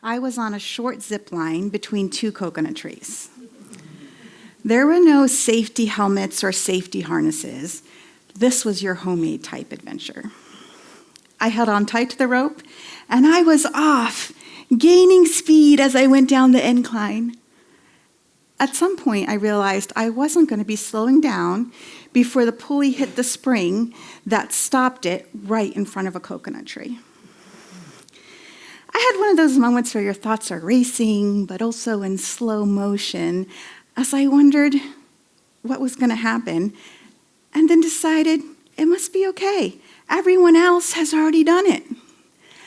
I was on a short zip line between two coconut trees. There were no safety helmets or safety harnesses. This was your homemade type adventure. I held on tight to the rope, and I was off, gaining speed as I went down the incline. At some point, I realized I wasn't going to be slowing down before the pulley hit the spring that stopped it right in front of a coconut tree. I had one of those moments where your thoughts are racing, but also in slow motion, as I wondered what was going to happen, and then decided it must be okay. Everyone else has already done it.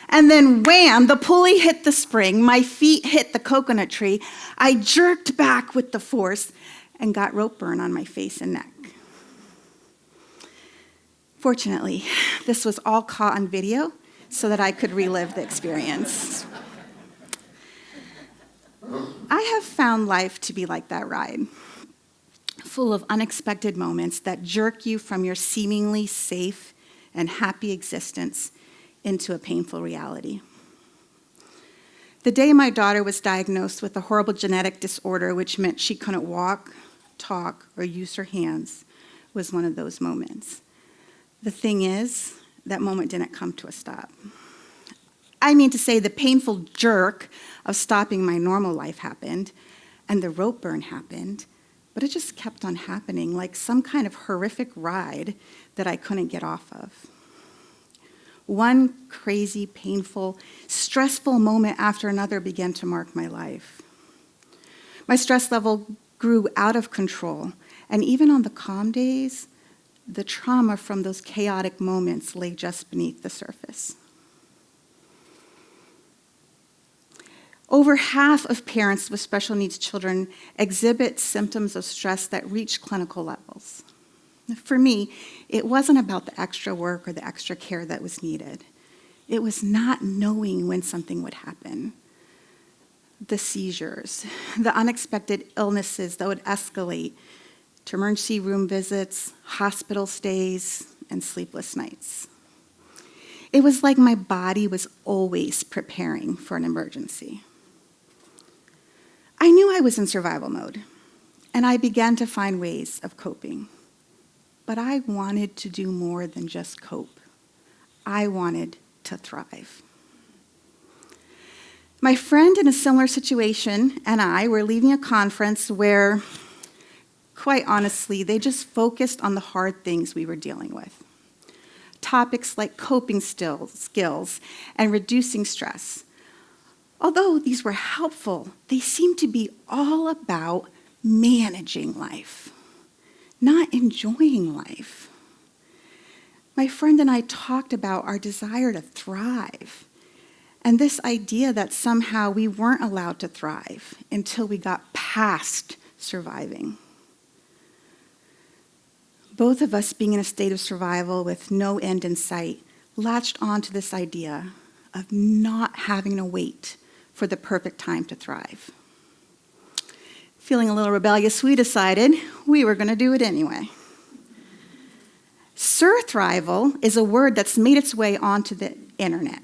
And then wham, the pulley hit the spring, my feet hit the coconut tree. I jerked back with the force and got rope burn on my face and neck. Fortunately, this was all caught on video so that I could relive the experience. I have found life to be like that ride, full of unexpected moments that jerk you from your seemingly safe and happy existence into a painful reality. The day my daughter was diagnosed with a horrible genetic disorder, which meant she couldn't walk, talk, or use her hands, was one of those moments. The thing is, that moment didn't come to a stop. I mean to say the painful jerk of stopping my normal life happened, and the rope burn happened, but it just kept on happening like some kind of horrific ride that I couldn't get off of. One crazy, painful, stressful moment after another began to mark my life. My stress level grew out of control, and even on the calm days, the trauma from those chaotic moments lay just beneath the surface. Over half of parents with special needs children exhibit symptoms of stress that reach clinical levels. For me, it wasn't about the extra work or the extra care that was needed. It was not knowing when something would happen. The seizures, the unexpected illnesses that would escalate to emergency room visits, hospital stays, and sleepless nights. It was like my body was always preparing for an emergency. I knew I was in survival mode, and I began to find ways of coping. But I wanted to do more than just cope. I wanted to thrive. My friend in a similar situation and I were leaving a conference where, quite honestly, they just focused on the hard things we were dealing with. Topics like coping skills and reducing stress. Although these were helpful, they seemed to be all about managing life, not enjoying life. My friend and I talked about our desire to thrive and this idea that somehow we weren't allowed to thrive until we got past surviving. Both of us, being in a state of survival with no end in sight, latched onto this idea of not having to wait for the perfect time to thrive. Feeling a little rebellious, we decided we were going to do it anyway. Surthrival is a word that's made its way onto the internet.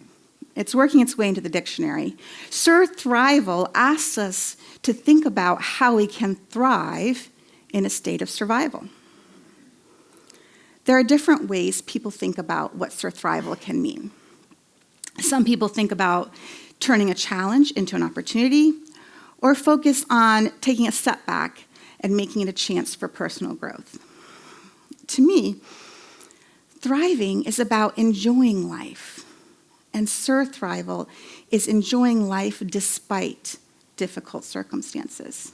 It's working its way into the dictionary. Surthrival asks us to think about how we can thrive in a state of survival. There are different ways people think about what surthrival can mean. Some people think about turning a challenge into an opportunity, or focus on taking a setback and making it a chance for personal growth. To me, thriving is about enjoying life, and surthrival is enjoying life despite difficult circumstances.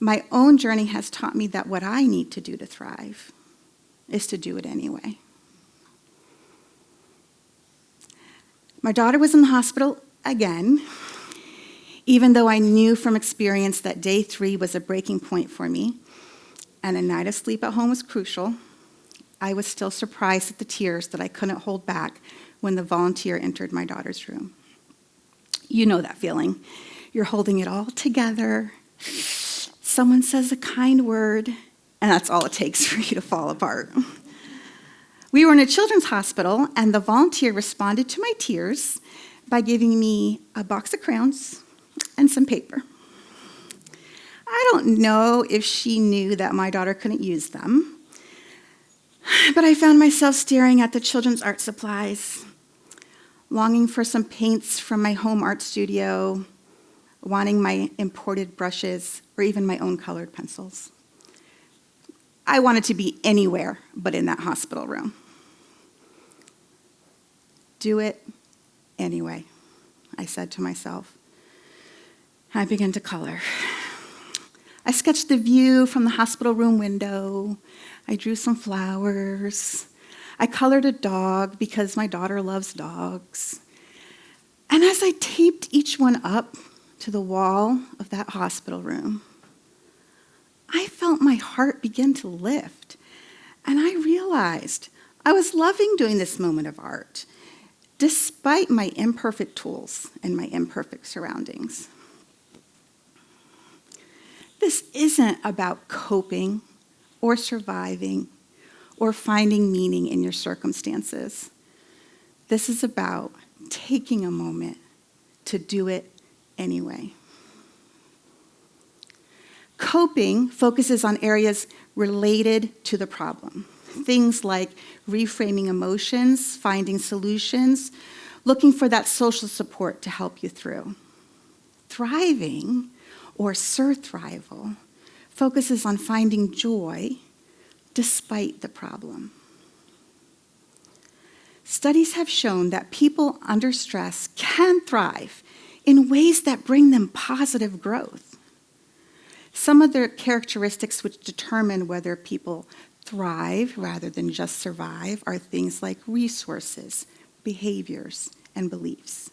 My own journey has taught me that what I need to do to thrive is to do it anyway. My daughter was in the hospital again, even though I knew from experience that day 3 was a breaking point for me, and a night of sleep at home was crucial. I was still surprised at the tears that I couldn't hold back when the volunteer entered my daughter's room. You know that feeling. You're holding it all together. Someone says a kind word, and that's all it takes for you to fall apart. We were in a children's hospital, and the volunteer responded to my tears by giving me a box of crayons and some paper. I don't know if she knew that my daughter couldn't use them, but I found myself staring at the children's art supplies, longing for some paints from my home art studio, wanting my imported brushes, or even my own colored pencils. I wanted to be anywhere but in that hospital room. Do it anyway, I said to myself. I began to color. I sketched the view from the hospital room window. I drew some flowers. I colored a dog because my daughter loves dogs. And as I taped each one up to the wall of that hospital room, I felt my heart begin to lift. And I realized I was loving doing this moment of art, despite my imperfect tools and my imperfect surroundings. This isn't about coping or surviving or finding meaning in your circumstances. This is about taking a moment to do it anyway. Coping focuses on areas related to the problem. Things like reframing emotions, finding solutions, looking for that social support to help you through. Thriving, or surthrival, focuses on finding joy despite the problem. Studies have shown that people under stress can thrive in ways that bring them positive growth. Some of the characteristics which determine whether people thrive rather than just survive are things like resources, behaviors, and beliefs.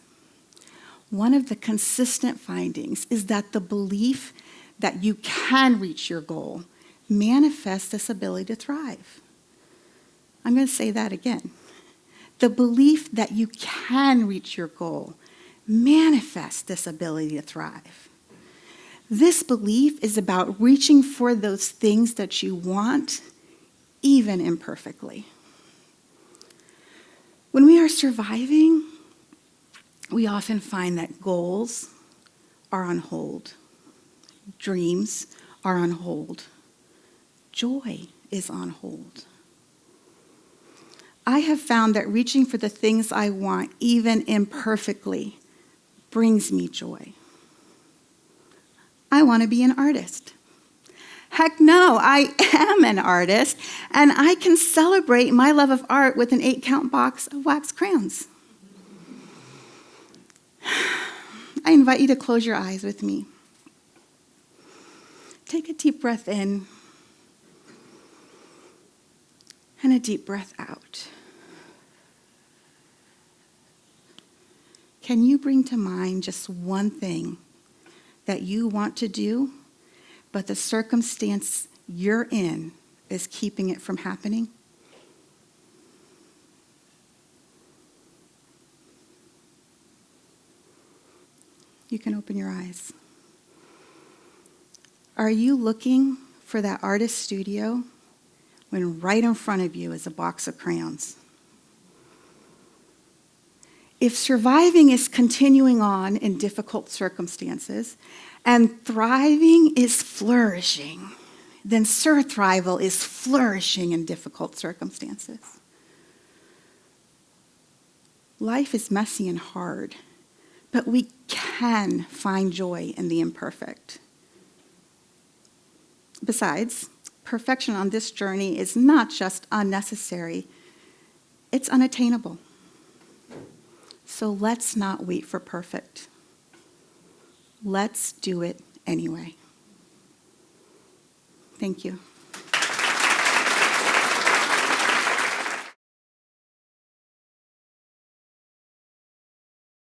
One of the consistent findings is that the belief that you can reach your goal manifests this ability to thrive. I'm going to say that again. The belief that you can reach your goal manifests this ability to thrive. This belief is about reaching for those things that you want, even imperfectly. When we are surviving, we often find that goals are on hold. Dreams are on hold. Joy is on hold. I have found that reaching for the things I want, even imperfectly, brings me joy. I want to be an artist. Heck no, I am an artist, and I can celebrate my love of art with an 8-count box of wax crayons. I invite you to close your eyes with me. Take a deep breath in and a deep breath out. Can you bring to mind just one thing that you want to do, but the circumstance you're in is keeping it from happening? You can open your eyes. Are you looking for that artist studio when right in front of you is a box of crayons? If surviving is continuing on in difficult circumstances and thriving is flourishing, then surthrival is flourishing in difficult circumstances. Life is messy and hard, but we can find joy in the imperfect. Besides, perfection on this journey is not just unnecessary, it's unattainable. So let's not wait for perfect. Let's do it anyway. Thank you.